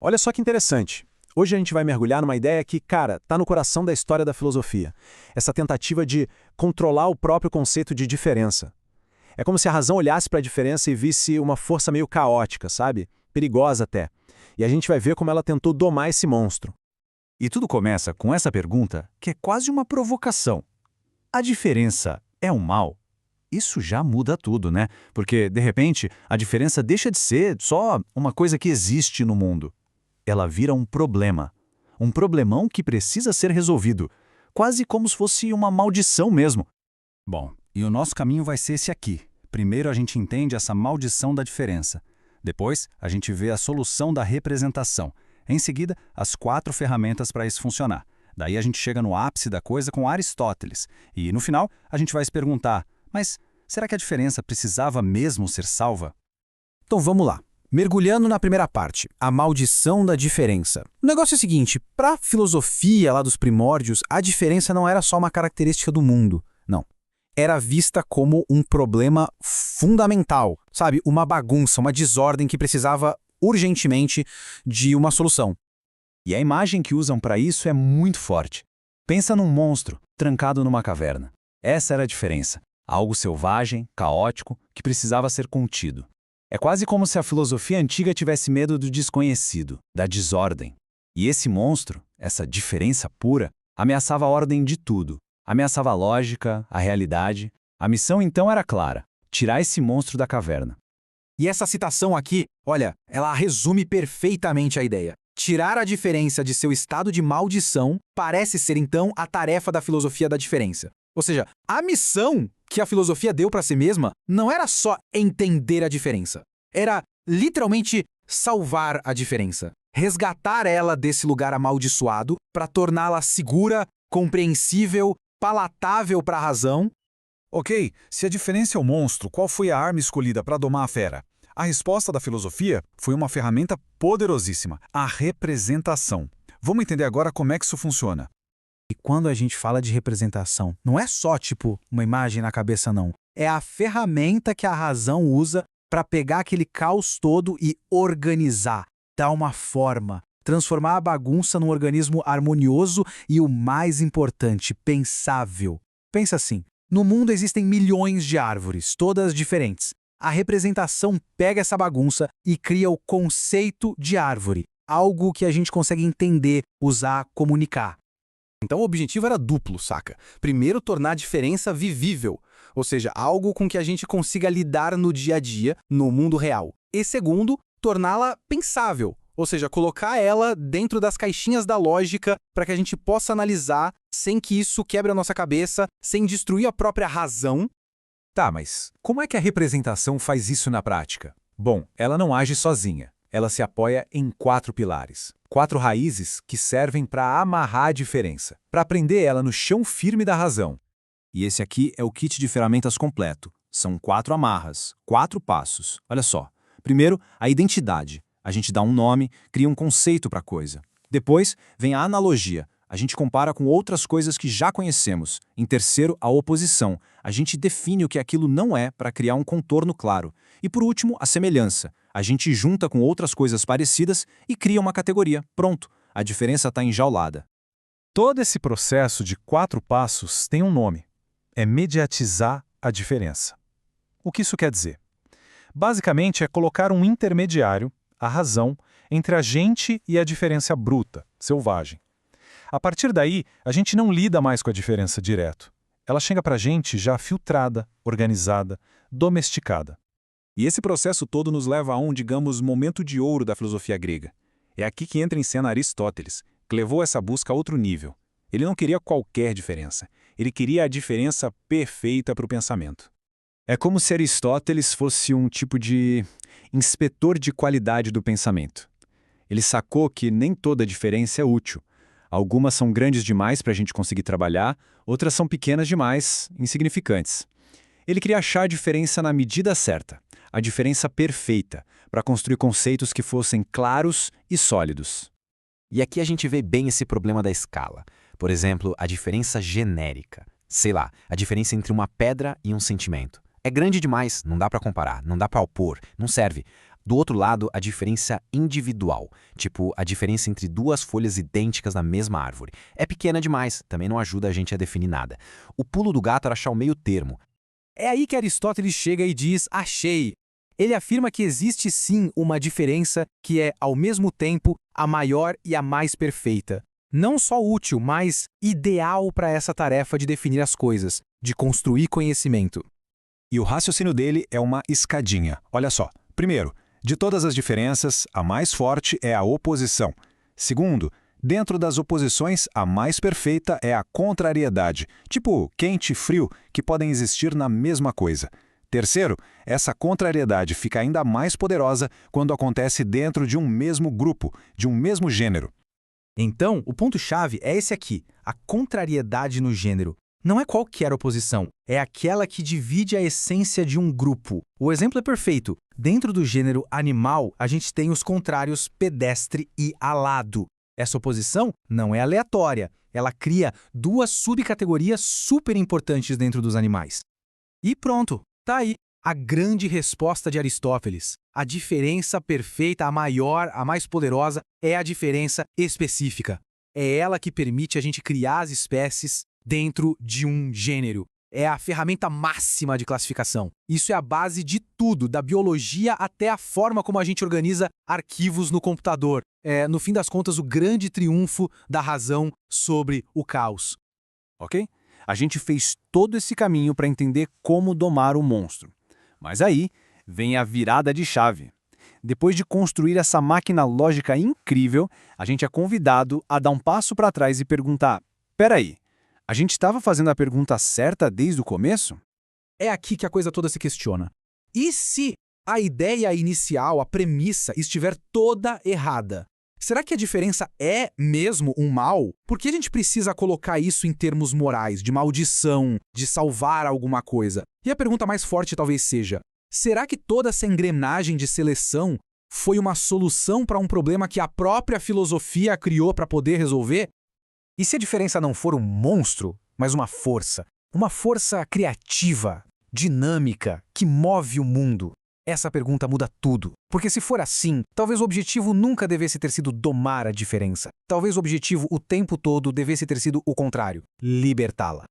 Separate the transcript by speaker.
Speaker 1: Olha só que interessante. Hoje a gente vai mergulhar numa ideia que, cara, tá no coração da história da filosofia. Essa tentativa de controlar o próprio conceito de diferença. É como se a razão olhasse para a diferença e visse uma força meio caótica, sabe? Perigosa até. E a gente vai ver como ela tentou domar esse monstro.
Speaker 2: E tudo começa com essa pergunta, que é quase uma provocação. A diferença é um mal? Isso já muda tudo, né? Porque, de repente, a diferença deixa de ser só uma coisa que existe no mundo. Ela vira um problema. Um problemão que precisa ser resolvido. Quase como se fosse uma maldição mesmo. Bom, e o nosso caminho vai ser esse aqui. Primeiro a gente entende essa maldição da diferença. Depois, a gente vê a solução da representação. Em seguida, as 4 ferramentas para isso funcionar. Daí a gente chega no ápice da coisa com Aristóteles. E, no final, a gente vai se perguntar, mas será que a diferença precisava mesmo ser salva?
Speaker 3: Então vamos lá. Mergulhando na primeira parte, a maldição da diferença. O negócio é o seguinte, para a filosofia lá dos primórdios, a diferença não era só uma característica do mundo, não. Era vista como um problema fundamental, sabe? Uma bagunça, uma desordem que precisava urgentemente de uma solução.
Speaker 2: E a imagem que usam para isso é muito forte. Pensa num monstro trancado numa caverna. Essa era a diferença. Algo selvagem, caótico, que precisava ser contido. É quase como se a filosofia antiga tivesse medo do desconhecido, da desordem. E esse monstro, essa diferença pura, ameaçava a ordem de tudo. Ameaçava a lógica, a realidade. A missão então era clara: tirar esse monstro da caverna.
Speaker 3: E essa citação aqui, olha, ela resume perfeitamente a ideia. Tirar a diferença de seu estado de maldição parece ser então a tarefa da filosofia da diferença. Ou seja, a missão que a filosofia deu para si mesma não era só entender a diferença. Era literalmente salvar a diferença. Resgatar ela desse lugar amaldiçoado para torná-la segura, compreensível, palatável para a razão.
Speaker 4: Ok, se a diferença é o monstro, qual foi a arma escolhida para domar a fera? A resposta da filosofia foi uma ferramenta poderosíssima, a representação. Vamos entender agora como é que isso funciona.
Speaker 3: E quando a gente fala de representação, não é só tipo uma imagem na cabeça, não. É a ferramenta que a razão usa para pegar aquele caos todo e organizar, dar uma forma, transformar a bagunça num organismo harmonioso e, o mais importante, pensável. Pensa assim, no mundo existem milhões de árvores, todas diferentes. A representação pega essa bagunça e cria o conceito de árvore, algo que a gente consegue entender, usar, comunicar.
Speaker 5: Então o objetivo era duplo, saca? Primeiro, tornar a diferença vivível, ou seja, algo com que a gente consiga lidar no dia a dia, no mundo real. E segundo, torná-la pensável, ou seja, colocar ela dentro das caixinhas da lógica para que a gente possa analisar sem que isso quebre a nossa cabeça, sem destruir a própria razão.
Speaker 2: Tá, mas como é que a representação faz isso na prática? Bom, ela não age sozinha. Ela se apoia em 4 pilares. 4 raízes que servem para amarrar a diferença, para prender ela no chão firme da razão. E esse aqui é o kit de ferramentas completo. São 4 amarras, 4 passos. Olha só. Primeiro, a identidade. A gente dá um nome, cria um conceito para a coisa. Depois, vem a analogia. A gente compara com outras coisas que já conhecemos. Em terceiro, a oposição. A gente define o que aquilo não é para criar um contorno claro. E por último, a semelhança. A gente junta com outras coisas parecidas e cria uma categoria. Pronto, a diferença está enjaulada.
Speaker 4: Todo esse processo de 4 passos tem um nome. É mediatizar a diferença. O que isso quer dizer? Basicamente é colocar um intermediário, a razão, entre a gente e a diferença bruta, selvagem. A partir daí, a gente não lida mais com a diferença direto. Ela chega para a gente já filtrada, organizada, domesticada. E esse processo todo nos leva a um, digamos, momento de ouro da filosofia grega. É aqui que entra em cena Aristóteles, que levou essa busca a outro nível. Ele não queria qualquer diferença. Ele queria a diferença perfeita para o pensamento. É como se Aristóteles fosse um tipo de inspetor de qualidade do pensamento. Ele sacou que nem toda diferença é útil. Algumas são grandes demais para a gente conseguir trabalhar, outras são pequenas demais, insignificantes. Ele queria achar a diferença na medida certa, a diferença perfeita, para construir conceitos que fossem claros e sólidos.
Speaker 6: E aqui a gente vê bem esse problema da escala. Por exemplo, a diferença genérica. Sei lá, a diferença entre uma pedra e um sentimento. É grande demais, não dá para comparar, não dá para opor, não serve. Do outro lado, a diferença individual, tipo a diferença entre duas folhas idênticas na mesma árvore. É pequena demais, também não ajuda a gente a definir nada. O pulo do gato era achar o meio termo.
Speaker 5: É aí que Aristóteles chega e diz: achei. Ele afirma que existe sim uma diferença que é, ao mesmo tempo, a maior e a mais perfeita. Não só útil, mas ideal para essa tarefa de definir as coisas, de construir conhecimento.
Speaker 4: E o raciocínio dele é uma escadinha. Olha só. Primeiro, de todas as diferenças, a mais forte é a oposição. Segundo, dentro das oposições, a mais perfeita é a contrariedade, tipo quente e frio, que podem existir na mesma coisa. Terceiro, essa contrariedade fica ainda mais poderosa quando acontece dentro de um mesmo grupo, de um mesmo gênero.
Speaker 5: Então, o ponto-chave é esse aqui, a contrariedade no gênero. Não é qualquer oposição, é aquela que divide a essência de um grupo. O exemplo é perfeito. Dentro do gênero animal, a gente tem os contrários pedestre e alado. Essa oposição não é aleatória, ela cria duas subcategorias super importantes dentro dos animais. E pronto, tá aí a grande resposta de Aristóteles. A diferença perfeita, a maior, a mais poderosa, é a diferença específica. É ela que permite a gente criar as espécies dentro de um gênero. É a ferramenta máxima de classificação. Isso é a base de tudo, da biologia até a forma como a gente organiza arquivos no computador. É, no fim das contas, o grande triunfo da razão sobre o caos.
Speaker 1: Ok? A gente fez todo esse caminho para entender como domar o monstro. Mas aí vem a virada de chave. Depois de construir essa máquina lógica incrível, a gente é convidado a dar um passo para trás e perguntar: peraí, a gente estava fazendo a pergunta certa desde o começo?
Speaker 5: É aqui que a coisa toda se questiona. E se a ideia inicial, a premissa, estiver toda errada? Será que a diferença é mesmo um mal? Por que a gente precisa colocar isso em termos morais, de maldição, de salvar alguma coisa? E a pergunta mais forte talvez seja: será que toda essa engrenagem de seleção foi uma solução para um problema que a própria filosofia criou para poder resolver?
Speaker 3: E se a diferença não for um monstro, mas uma força criativa, dinâmica, que move o mundo? Essa pergunta muda tudo. Porque se for assim, talvez o objetivo nunca devesse ter sido domar a diferença. Talvez o objetivo o tempo todo devesse ter sido o contrário, libertá-la.